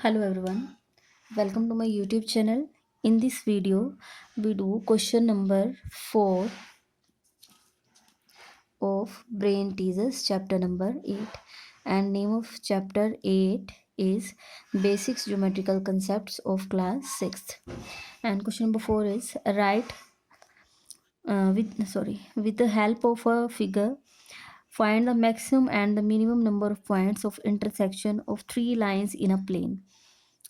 Hello everyone, welcome to my YouTube channel. In this video, we do question number 4 of Brain Teasers, chapter number 8. And name of chapter 8 is Basics Geometrical Concepts of Class 6th. And question number 4 is write with the help of a figure, find the maximum and the minimum number of points of intersection of three lines in a plane.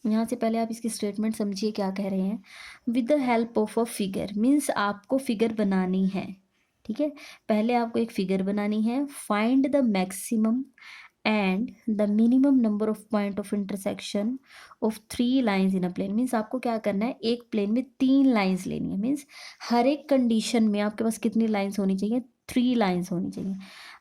यहाँ से पहले आप इसकी statement समझिए क्या कह रहे हैं. With the help of a figure means आपको फिगर बनानी है. ठीक है, पहले आपको एक फिगर बनानी है. Find the maximum and the minimum number of point of intersection of three lines in a plane. Means आपको क्या करना है, एक प्लेन में 3 लाइंस लेनी है. मीन्स हर एक कंडीशन में आपके पास कितनी लाइंस होनी चाहिए, 3 लाइंस होनी चाहिए.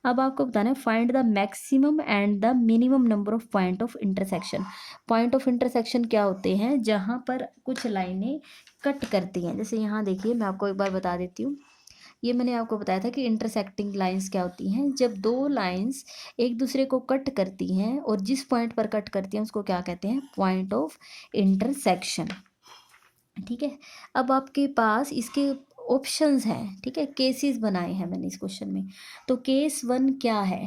अब आपको बताना है find the maximum and the minimum number of point of intersection. Point of intersection क्या होते हैं, जहाँ पर कुछ लाइनें कट करती हैं. जैसे यहाँ देखिए, मैं आपको एक बार बता देती हूँ. ये मैंने आपको बताया था कि इंटरसेक्टिंग लाइंस क्या होती हैं. जब दो लाइंस एक दूसरे को कट करती हैं और जिस पॉइंट पर कट करती हैं उसको क्या कहते हैं, पॉइंट ऑफ इंटरसेक्शन. ठीक है, अब आपके पास इसके ऑप्शंस हैं. ठीक है, केसेस बनाए हैं मैंने इस क्वेश्चन में. तो केस 1 क्या है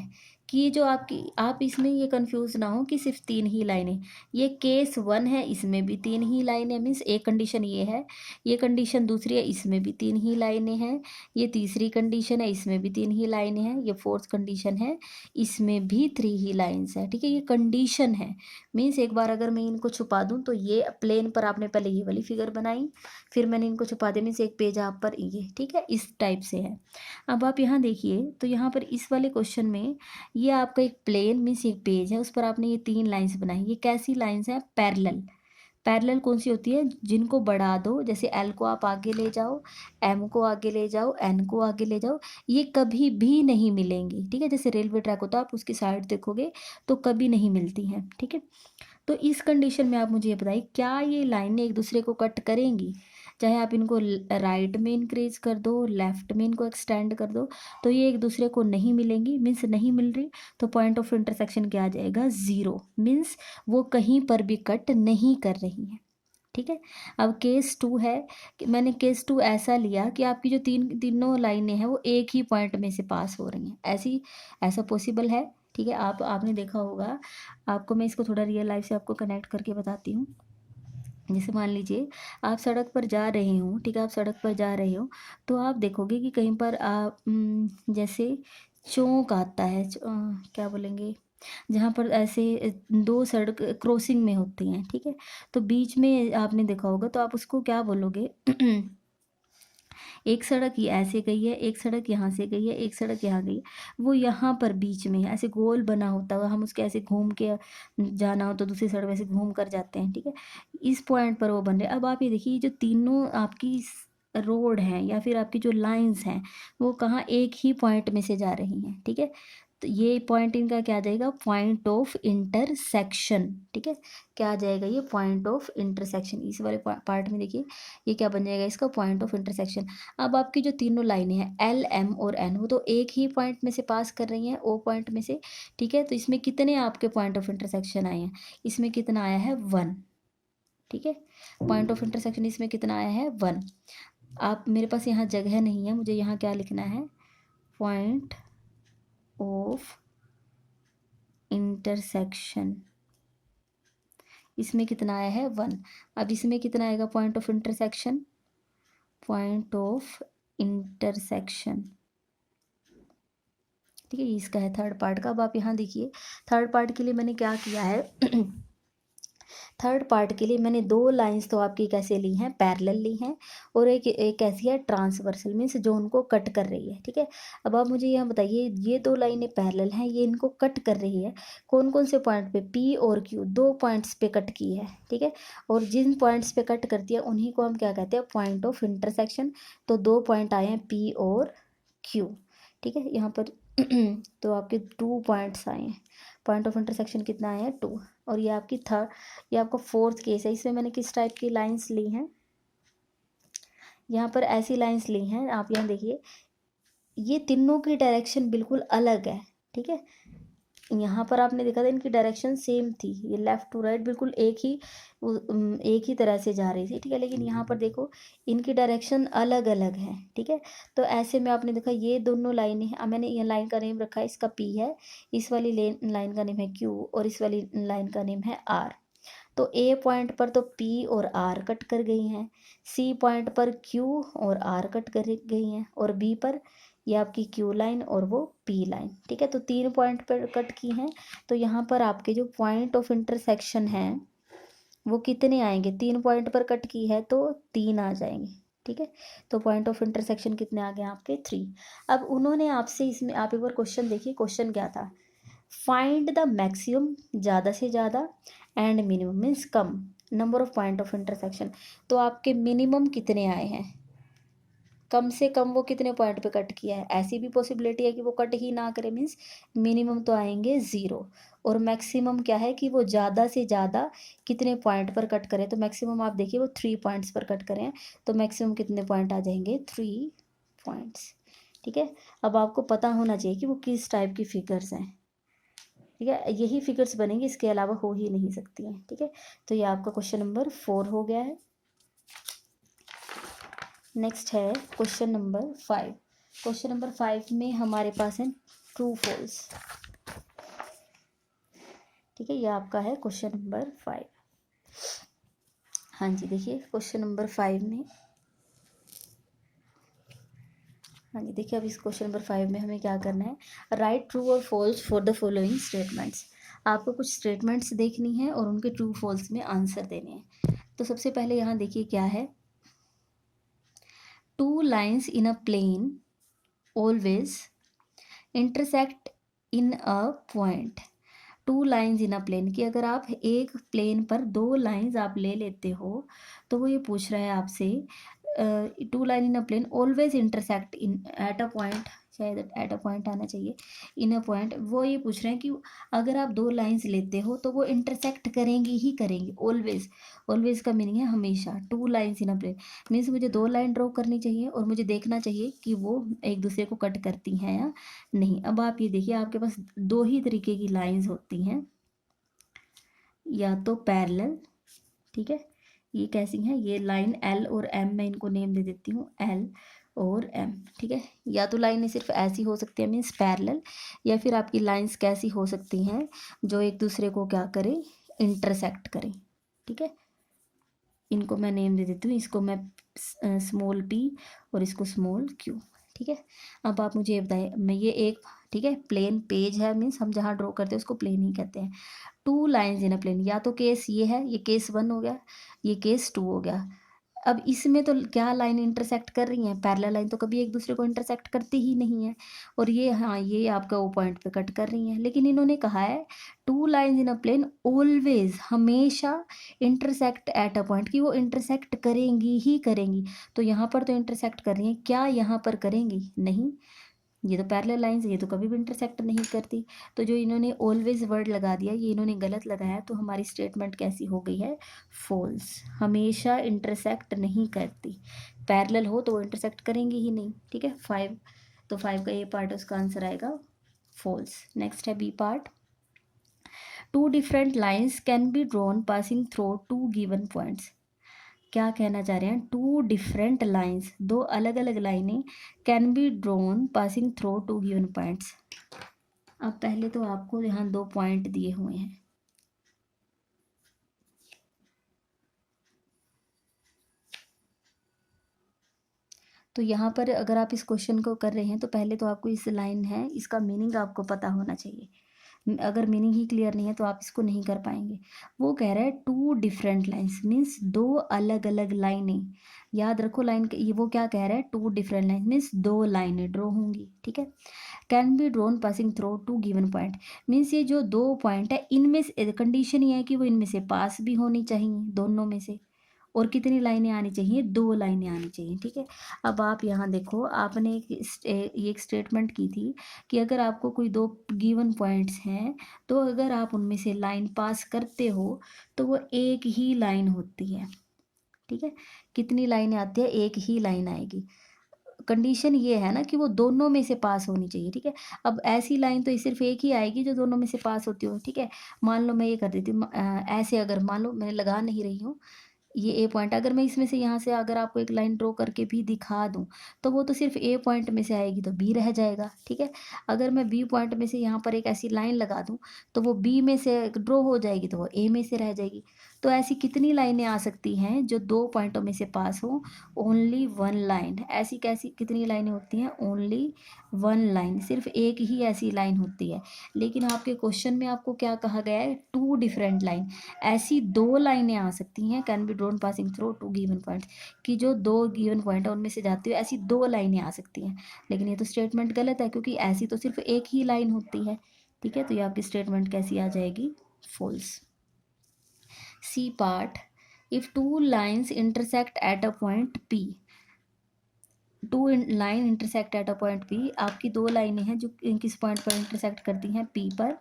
कि जो आप इसमें ये कंफ्यूज ना हो कि सिर्फ 3 ही लाइनें. ये केस 1 है, इसमें भी 3 ही लाइनें. मीन्स एक कंडीशन ये है, ये कंडीशन दूसरी है, इसमें भी 3 ही लाइनें हैं. ये तीसरी कंडीशन है, इसमें भी 3 ही लाइनें हैं. ये फोर्थ कंडीशन है, इसमें भी 3 ही लाइन्स है. ठीक है, ये कंडीशन है. मीन्स एक बार अगर मैं इनको छुपा दूँ तो ये प्लेन पर आपने पहले ये वाली फिगर बनाई, फिर मैंने इनको छुपा दिया. मीन्स एक पेज आप पर ये, ठीक है, इस टाइप से है. अब आप यहाँ देखिए तो यहाँ पर इस वाले क्वेश्चन में ये आपका एक प्लेन मीन्स एक पेज है, उस पर आपने ये 3 लाइन्स बनाई. ये कैसी लाइन्स हैं, पैरेलल. पैरेलल कौन सी होती है, जिनको बढ़ा दो. जैसे एल को आप आगे ले जाओ, एम को आगे ले जाओ, एन को आगे ले जाओ, ये कभी भी नहीं मिलेंगी. ठीक है, जैसे रेलवे ट्रैक होता है, आप उसकी साइड देखोगे तो कभी नहीं मिलती हैं. ठीक है, तो इस कंडीशन में आप मुझे ये बताइए, क्या ये लाइनें एक दूसरे को कट करेंगी. चाहे आप इनको राइट में इंक्रीज कर दो, लेफ्ट में इनको एक्सटेंड कर दो, तो ये एक दूसरे को नहीं मिलेंगी. मीन्स नहीं मिल रही, तो पॉइंट ऑफ इंटरसेक्शन क्या आ जाएगा, 0. मीन्स वो कहीं पर भी कट नहीं कर रही हैं. ठीक है, अब केस 2 है कि मैंने केस 2 ऐसा लिया कि आपकी जो तीनों लाइनें हैं वो एक ही पॉइंट में से पास हो रही हैं. ऐसा पॉसिबल है. ठीक है, आपने देखा होगा. आपको मैं इसको थोड़ा रियल लाइफ से आपको कनेक्ट करके बताती हूँ. जैसे मान लीजिए आप सड़क पर जा रहे हो. ठीक है, आप सड़क पर जा रहे हो तो आप देखोगे कि कहीं पर आप जैसे चौक आता है, क्या बोलेंगे, जहाँ पर ऐसे दो सड़क क्रॉसिंग में होती हैं. ठीक है, तो बीच में आपने देखा होगा, तो आप उसको क्या बोलोगे एक सड़क ये ऐसे गई है, एक सड़क यहाँ से गई है, एक सड़क यहाँ गई है. वो यहाँ पर बीच में ऐसे गोल बना होता है, हम उसके ऐसे घूम के जाना हो तो दूसरी सड़क वैसे घूम कर जाते हैं. ठीक है, इस पॉइंट पर वो बन रहे. अब आप ये देखिए, जो तीनों आपकी रोड हैं या फिर आपकी जो लाइंस हैं वो कहाँ, एक ही पॉइंट में से जा रही हैं. ठीक है, तो ये पॉइंट इनका क्या आ जाएगा, पॉइंट ऑफ इंटरसेक्शन. ठीक है, क्या आ जाएगा, ये पॉइंट ऑफ इंटरसेक्शन. इस वाले पार्ट में देखिए ये क्या बन जाएगा, इसका पॉइंट ऑफ इंटरसेक्शन. अब आपकी जो तीनों लाइनें हैं एल, एम और एन, वो तो एक ही पॉइंट में से पास कर रही हैं, ओ पॉइंट में से. ठीक है, तो इसमें कितने आपके पॉइंट ऑफ इंटरसेक्शन आए हैं, इसमें कितना आया है, 1. ठीक है, पॉइंट ऑफ इंटरसेक्शन इसमें कितना आया है, 1. आप, मेरे पास यहाँ जगह नहीं है, मुझे यहाँ क्या लिखना है, पॉइंट ऑफ इंटरसेक्शन. इसमें कितना आया है, 1. अब इसमें कितना आएगा, point of intersection, point of intersection. ठीक है, इसका है थर्ड पार्ट का. अब आप यहाँ देखिए, थर्ड पार्ट के लिए मैंने क्या किया है थर्ड पार्ट के लिए मैंने 2 लाइंस तो आपकी कैसे ली हैं, पैरेलल ली हैं, और एक ऐसी है ट्रांसवर्सल, मीन्स जो उनको कट कर रही है. ठीक है, अब आप मुझे यहाँ बताइए, ये 2 लाइनें पैरेलल हैं, ये इनको कट कर रही है कौन कौन से पॉइंट पे, पी और क्यू, 2 पॉइंट्स पे कट की है. ठीक है, और जिन पॉइंट्स पे कट करती है उन्हीं को हम क्या कहते हैं, पॉइंट ऑफ इंटरसेक्शन. तो 2 पॉइंट आए हैं पी और क्यू. ठीक है, यहाँ पर तो आपके 2 पॉइंट्स आए हैं. पॉइंट ऑफ इंटरसेक्शन कितना आया है, 2. और ये आपकी ये आपका फोर्थ केस है. इसमें मैंने किस टाइप की लाइंस ली हैं, यहाँ पर ऐसी लाइंस ली हैं. आप यहाँ देखिए, ये तीनों की डायरेक्शन बिल्कुल अलग है. ठीक है, यहाँ पर आपने देखा था इनकी डायरेक्शन सेम थी, ये लेफ़्ट टू राइट बिल्कुल एक ही तरह से जा रही थी, ठीक है। लेकिन यहाँ पर देखो इनकी डायरेक्शन अलग अलग है, ठीक है। तो ऐसे में आपने देखा ये दोनों लाइनें हैं। अब मैंने ये लाइन का नेम रखा है, इसका पी है, इस वाली लाइन का नेम है क्यू और इस वाली लाइन का नेम है आर। तो ए पॉइंट पर तो पी और आर कट कर गई हैं, सी पॉइंट पर क्यू और आर कट कर गई हैं, और बी पर ये आपकी क्यू लाइन और वो पी लाइन, ठीक है। तो 3 पॉइंट पर कट की हैं। तो यहाँ पर आपके जो पॉइंट ऑफ इंटरसेक्शन हैं वो कितने आएंगे, 3 पॉइंट पर कट की है तो 3 आ जाएंगे, ठीक है। तो पॉइंट ऑफ इंटरसेक्शन कितने आ गए आपके 3। अब उन्होंने आपसे इसमें, आप एक बार क्वेश्चन देखिए, क्वेश्चन क्या था, फाइंड द मैक्सिमम, ज़्यादा से ज़्यादा, and minimum means come, number of point of intersection. तो आपके मिनिमम कितने आए हैं, कम से कम वो कितने पॉइंट पे कट किया है। ऐसी भी पॉसिबिलिटी है कि वो कट ही ना करे, मीन्स मिनिमम तो आएंगे 0, और मैक्सिमम क्या है कि वो ज़्यादा से ज़्यादा कितने पॉइंट पर कट करें। तो मैक्सिमम आप देखिए वो 3 पॉइंट्स पर कट करें, तो मैक्सिमम कितने पॉइंट आ जाएंगे, 3 पॉइंट्स, ठीक है। अब आपको पता होना चाहिए कि वो किस टाइप की फिगर्स हैं, ठीक है। यही फिगर्स बनेंगी, इसके अलावा हो ही नहीं सकती हैं, ठीक है। तो ये आपका क्वेश्चन नंबर 4 हो गया है। नेक्स्ट है क्वेश्चन नंबर 5। क्वेश्चन नंबर 5 में हमारे पास है ट्रू फॉल्स, ठीक है। ये आपका है क्वेश्चन नंबर 5। हाँ जी, देखिए क्वेश्चन नंबर 5 में, हाँ जी देखिए अब इस क्वेश्चन नंबर 5 में हमें क्या करना है, राइट ट्रू और false for the following statements. आपको कुछ स्टेटमेंट्स देखनी है और उनके ट्रू फॉल्स में आंसर देने हैं। तो सबसे पहले यहाँ देखिए क्या है, 2 lines in a plane always intersect in a point. 2 lines in a plane, कि अगर आप एक प्लेन पर 2 लाइन्स आप ले लेते हो, तो वो ये पूछ रहा है आपसे, 2 line in a plane always intersect in at a point, शायद एट अ पॉइंट आना चाहिए, इन अ पॉइंट। वो ये पूछ रहे हैं कि अगर आप 2 लाइन्स लेते हो तो वो इंटरसेक्ट करेंगी ही करेंगी, ऑलवेज। ऑलवेज का मीनिंग है हमेशा। 2 lines in a plane means मुझे 2 लाइन ड्रॉ करनी चाहिए और मुझे देखना चाहिए कि वो एक दूसरे को कट करती हैं या नहीं। अब आप ये देखिए, आपके पास 2 ही तरीके की लाइन्स होती हैं, या तो पैरेलल, ठीक है। ये कैसी हैं, ये लाइन एल और एम, मैं इनको नेम दे देती हूँ एल और एम, ठीक है। या तो लाइनें सिर्फ ऐसी हो सकती है मीन्स पैरेलल, या फिर आपकी लाइंस कैसी हो सकती हैं, जो एक दूसरे को क्या करें, इंटरसेक्ट करें, ठीक है। इनको मैं नेम दे देती हूँ, इसको मैं स्मॉल पी और इसको स्मॉल क्यू, ठीक है। अब आप मुझे बताइए, मैं ये एक, ठीक है, प्लेन पेज है, मीन्स हम जहाँ ड्रॉ करते हैं उसको प्लेन ही कहते हैं। 2 लाइन्स इन अ प्लेन, या तो केस ये है, ये केस 1 हो गया, ये केस 2 हो गया। अब इसमें तो क्या लाइन इंटरसेक्ट कर रही हैं, पैरेलल लाइन तो कभी एक दूसरे को इंटरसेक्ट करती ही नहीं है, और ये हाँ ये आपका वो पॉइंट पे कट कर रही हैं। लेकिन इन्होंने कहा है 2 lines in a plane always, हमेशा इंटरसेक्ट एट अ पॉइंट, कि वो इंटरसेक्ट करेंगी ही करेंगी। तो यहाँ पर तो इंटरसेक्ट कर रही हैं, क्या यहाँ पर करेंगी, नहीं। ये तो पैरेलल लाइंस, ये तो कभी भी इंटरसेक्ट नहीं करती। तो जो इन्होंने ऑलवेज वर्ड लगा दिया, ये इन्होंने गलत लगाया, तो हमारी स्टेटमेंट कैसी हो गई है, फॉल्स। हमेशा इंटरसेक्ट नहीं करती, पैरेलल हो तो वो इंटरसेक्ट करेंगी ही नहीं, ठीक है। 5, तो 5 का ए पार्ट उसका आंसर आएगा फॉल्स। नेक्स्ट है B part, 2 different lines can be drawn passing through 2 given points. क्या कहना चाह रहे हैं, 2 डिफरेंट लाइन्स, 2 अलग अलग लाइनें, can be drawn passing through 2 given points. अब पहले तो आपको यहाँ 2 पॉइंट दिए हुए हैं, तो यहाँ पर अगर आप इस क्वेश्चन को कर रहे हैं तो पहले तो आपको इस लाइन है इसका मीनिंग आपको पता होना चाहिए। अगर मीनिंग ही क्लियर नहीं है तो आप इसको नहीं कर पाएंगे। वो कह रहा है 2 डिफरेंट लाइन्स मीन्स 2 अलग अलग लाइनें, याद रखो लाइन ये वो क्या कह रहा है, 2 डिफरेंट लाइन मीन्स 2 लाइनें ड्रॉ होंगी, ठीक है। Can be drawn passing through 2 given point, means ये जो 2 पॉइंट है इनमें से कंडीशन ये है कि वो इनमें से पास भी होनी चाहिए, दोनों में से। और कितनी लाइनें आनी चाहिए, 2 लाइनें आनी चाहिए, ठीक है। अब आप यहाँ देखो, आपने एक स्टेटमेंट की थी कि अगर आपको कोई 2 गिवन पॉइंट्स हैं, तो अगर आप उनमें से लाइन पास करते हो तो वो एक ही लाइन होती है, ठीक है। कितनी लाइनें आती है, एक ही लाइन आएगी। कंडीशन ये है ना कि वो दोनों में से पास होनी चाहिए, ठीक है। अब ऐसी लाइन तो सिर्फ एक ही आएगी जो दोनों में से पास होती हो, ठीक है। मान लो मैं ये कर देती हूँ, ऐसे अगर मान लो मैं लगा नहीं रही हूँ, ये ए पॉइंट, अगर मैं इसमें से यहाँ से अगर आपको एक लाइन ड्रॉ करके भी दिखा दूँ, तो वो तो सिर्फ ए पॉइंट में से आएगी, तो बी रह जाएगा, ठीक है। अगर मैं बी पॉइंट में से यहाँ पर एक ऐसी लाइन लगा दूँ, तो वो बी में से ड्रॉ हो जाएगी, तो वो ए में से रह जाएगी। तो ऐसी कितनी लाइनें आ सकती हैं जो दो पॉइंटों में से पास हो? Only one line. ऐसी कैसी कितनी लाइनें होती हैं? ओनली वन लाइन, सिर्फ एक ही ऐसी लाइन होती है। लेकिन आपके क्वेश्चन में आपको क्या कहा गया है? Two different line. ऐसी दो लाइनें आ सकती हैं, can be drawn passing through two given points, कि जो दो गिवन पॉइंट है उनमें से जाती हुई ऐसी दो लाइनें आ सकती हैं। लेकिन ये तो स्टेटमेंट गलत है, क्योंकि ऐसी तो सिर्फ एक ही लाइन होती है, ठीक है। तो ये आपकी स्टेटमेंट कैसी आ जाएगी? False. C part, if two lines intersect at a point P, two line intersect at a point P, आपकी दो लाइनें हैं जो किस पॉइंट पर इंटरसेक्ट करती हैं? पी पर।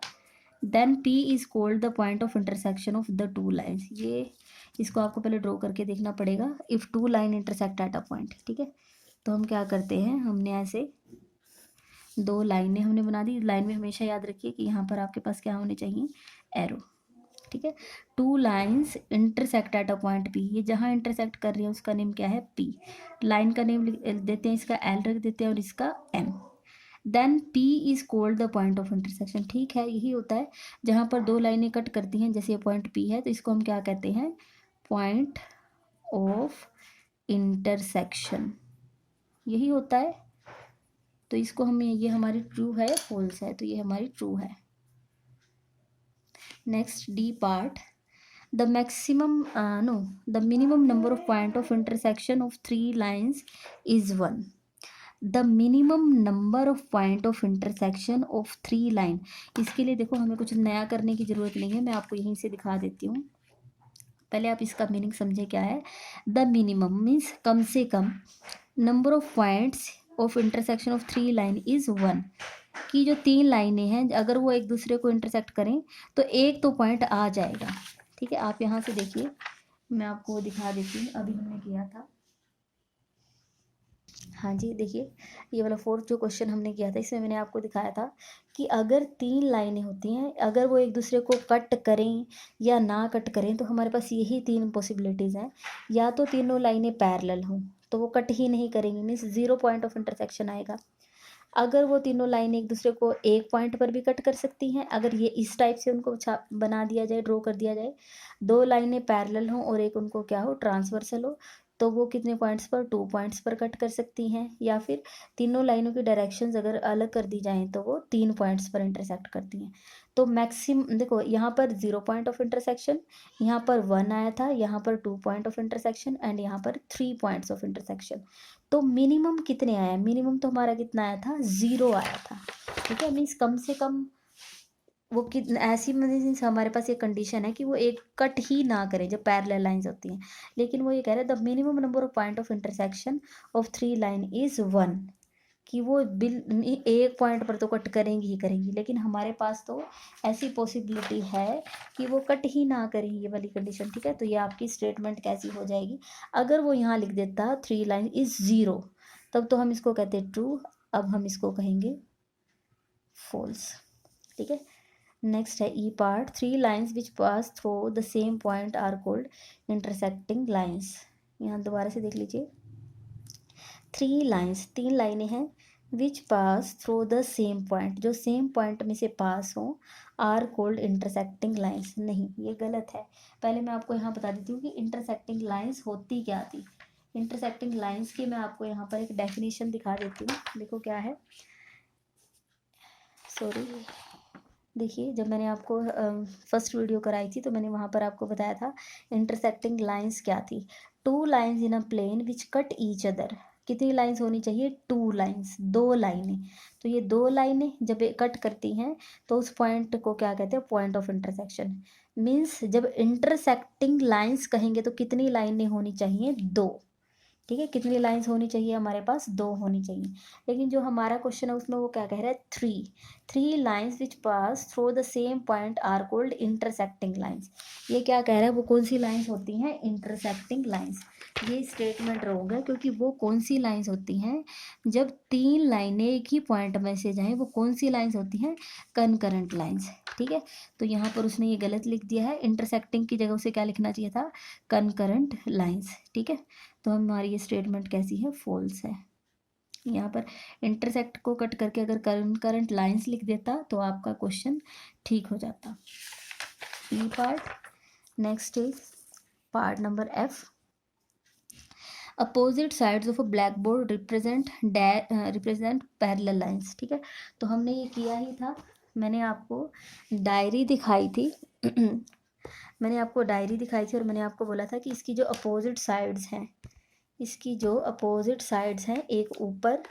Then P is called the point of intersection of the two lines. ये इसको आपको पहले ड्रॉ करके देखना पड़ेगा। If two line intersect at a point, ठीक है। तो हम क्या करते हैं, हमने ऐसे दो लाइनें हमने बना दी। लाइन में हमेशा याद रखिए कि यहाँ पर आपके पास क्या होने चाहिए? एरो, ठीक है। To lines intersect at a point P, ये जहाँ इंटरसेक्ट कर रही है उसका नेम क्या है? पी। लाइन का नेम देते हैं, इसका एल रख देते हैं और इसका एम। Then P is called the point of intersection, ठीक है। यही होता है जहाँ पर दो लाइनें कट करती हैं, जैसे ये पॉइंट पी है, तो इसको हम क्या कहते हैं? पॉइंट ऑफ इंटरसेक्शन, यही होता है। तो इसको हम, ये हमारी ट्रू है या फॉल्स है? तो ये हमारी ट्रू है। Next D part, the maximum no the minimum number of point of intersection of three lines is 1. The minimum number of point of intersection of three line. इसके लिए देखो हमें कुछ नया करने की ज़रूरत नहीं है, मैं आपको यहीं से दिखा देती हूँ। पहले आप इसका मीनिंग समझे क्या है। द मिनिमम मीन्स कम से कम, number of points of intersection of three line is 1, कि जो तीन लाइनें हैं अगर वो एक दूसरे को इंटरसेक्ट करें तो एक तो पॉइंट आ जाएगा, ठीक है। आप यहाँ से देखिए, मैं आपको दिखा देती हूँ, अभी हमने किया था। हाँ जी, देखिए ये वाला फोर्थ जो क्वेश्चन हमने किया था, इसमें मैंने आपको दिखाया था कि अगर तीन लाइनें होती हैं, अगर वो एक दूसरे को कट करें या ना कट करें, तो हमारे पास यही तीन पॉसिबिलिटीज़ हैं। या तो तीनों लाइनें पैरेलल हों, तो वो कट ही नहीं करेंगी, means zero point of intersection आएगा। अगर वो तीनों लाइनें एक दूसरे को एक पॉइंट पर भी कट कर सकती हैं, अगर ये इस टाइप से उनको छाप बना दिया जाए, ड्रॉ कर दिया जाए, दो लाइनें पैरेलल हों और एक उनको क्या हो, ट्रांसवर्सल हो, तो वो कितने पॉइंट्स पर? 2 पॉइंट्स पर कट कर सकती हैं। या फिर तीनों लाइनों की डायरेक्शंस अगर अलग कर दी जाएँ तो वो 3 पॉइंट्स पर इंटरसेक्ट करती हैं। तो मैक्सिमम देखो, यहाँ पर 0 पॉइंट ऑफ इंटरसेक्शन, यहाँ पर 1 आया था, यहाँ पर 2 पॉइंट ऑफ इंटरसेक्शन एंड यहाँ पर 3 पॉइंट्स ऑफ इंटरसेक्शन। तो मिनिमम कितने आया? मिनिमम तो हमारा कितना आया था? 0 आया था, ठीक है। मीन्स कम से कम वो कितना ऐसी, मीन्स हमारे पास ये कंडीशन है कि वो एक कट ही ना करें जब पैरेलल लाइंस होती हैं। लेकिन वो ये कह रहे हैं the minimum number of point of intersection of three line is 1, कि वो बिल एक पॉइंट पर तो कट करेंगी ही करेंगी। लेकिन हमारे पास तो ऐसी पॉसिबिलिटी है कि वो कट ही ना करेंगी, ये वाली कंडीशन, ठीक है। तो ये आपकी स्टेटमेंट कैसी हो जाएगी? अगर वो यहाँ लिख देता थ्री लाइन इज 0, तब तो हम इसको कहते ट्रू, अब हम इसको कहेंगे फॉल्स, ठीक है। नेक्स्ट है E part, three lines which pass through the same point are called intersecting lines. यहाँ दोबारा से देख लीजिए, थ्री लाइन्स, तीन लाइनें हैं, which pass through the same point, जो सेम पॉइंट में से पास हो, आर कॉल्ड इंटरसेक्टिंग लाइन्स। नहीं, ये गलत है। पहले मैं आपको यहाँ बता देती हूँ कि इंटरसेक्टिंग लाइन्स होती क्या थी। इंटरसेक्टिंग लाइन्स की मैं आपको यहाँ पर एक डेफिनेशन दिखा देती हूँ, देखो क्या है। सॉरी, देखिए जब मैंने आपको फर्स्ट वीडियो कराई थी तो मैंने वहाँ पर आपको बताया था इंटरसेक्टिंग लाइंस क्या थी। Two lines in a plane which cut each other. कितनी लाइंस होनी चाहिए? टू लाइंस, दो लाइनें। तो ये दो लाइनें जब कट करती हैं तो उस पॉइंट को क्या कहते हैं? Point of intersection. मीन्स जब इंटरसेक्टिंग लाइंस कहेंगे तो कितनी लाइनें होनी चाहिए? दो, ठीक है, कितनी लाइंस होनी चाहिए हमारे पास, 2 होनी चाहिए। लेकिन जो हमारा क्वेश्चन है उसमें वो क्या कह रहा है, 3 lines which pass through the same point are called intersecting lines. ये क्या कह रहा है, वो कौन सी लाइंस होती हैं, इंटरसेक्टिंग लाइंस। ये स्टेटमेंट रॉन्ग है, क्योंकि वो कौन सी लाइंस होती हैं, जब 3 लाइनें एक ही पॉइंट में से जाएं, वो कौन सी लाइंस होती हैं, कनकरेंट लाइंस। ठीक है, तो यहाँ पर उसने ये गलत लिख दिया है, इंटरसेक्टिंग की जगह उसे क्या लिखना चाहिए था, कनकरेंट लाइंस। ठीक है, तो हमारी ये स्टेटमेंट कैसी है, फॉल्स है। यहाँ पर इंटरसेक्ट को कट करके अगर करंट लाइंस लिख देता तो आपका क्वेश्चन ठीक हो जाता। E part. Next is part number F. Opposite sides of a black board represent parallel lines. ठीक है, तो हमने ये किया ही था, मैंने आपको डायरी दिखाई थी मैंने आपको डायरी दिखाई थी और मैंने आपको बोला था कि इसकी जो अपोजिट साइड्स हैं, इसकी जो अपोजिट साइड्स हैं, एक ऊपर,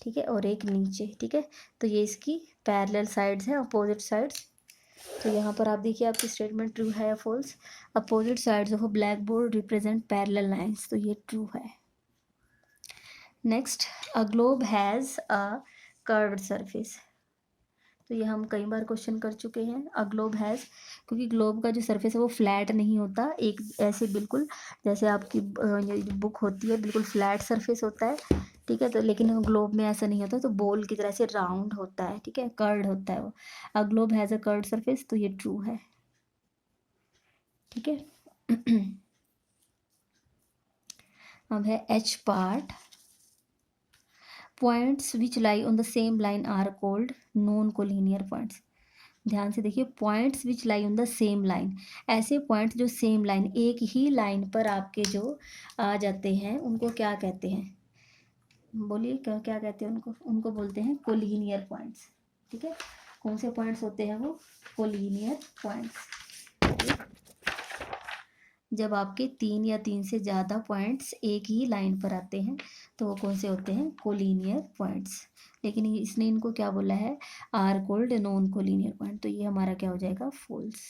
ठीक है, और एक नीचे। ठीक है, तो ये इसकी पैरेलल साइड्स हैं, अपोजिट साइड्स। तो यहाँ पर आप देखिए आपकी स्टेटमेंट ट्रू है या false. Opposite sides of a black board represent parallel lines, तो ये ट्रू है। Next, a globe has a curved surface. तो ये हम कई बार क्वेश्चन कर चुके हैं। अ ग्लोब हैज़, क्योंकि ग्लोब का जो सरफेस है वो फ्लैट नहीं होता, एक ऐसे बिल्कुल जैसे आपकी ये जो बुक होती है बिल्कुल फ्लैट सरफेस होता है। ठीक है, तो लेकिन ग्लोब में ऐसा नहीं होता, तो बॉल की तरह से राउंड होता है। ठीक है, कर्ड होता है वो। A globe has a curved surface, तो ये ट्रू है। ठीक है अब है H part. Points which lie on the same line are called non collinear points. ध्यान से देखिए, points which lie on the same line, ऐसे पॉइंट्स जो सेम लाइन, एक ही लाइन पर आपके जो आ जाते हैं उनको क्या कहते हैं, बोलिए क्या क्या कहते हैं उनको, उनको बोलते हैं कोलिनियर पॉइंट्स। ठीक है, कौन से पॉइंट्स होते हैं वो, कोलिनियर पॉइंट्स। जब आपके 3 या 3 से ज़्यादा पॉइंट्स एक ही लाइन पर आते हैं तो वो कौन से होते हैं, कोलिनियर पॉइंट्स। लेकिन इसने इनको क्या बोला है, are called non collinear point, तो ये हमारा क्या हो जाएगा, फॉल्स।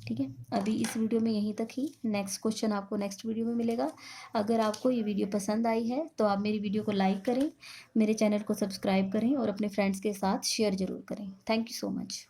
ठीक है, अभी इस वीडियो में यहीं तक ही। नेक्स्ट क्वेश्चन आपको नेक्स्ट वीडियो में मिलेगा। अगर आपको ये वीडियो पसंद आई है तो आप मेरी वीडियो को लाइक करें, मेरे चैनल को सब्सक्राइब करें और अपने फ्रेंड्स के साथ शेयर ज़रूर करें। Thank you so much.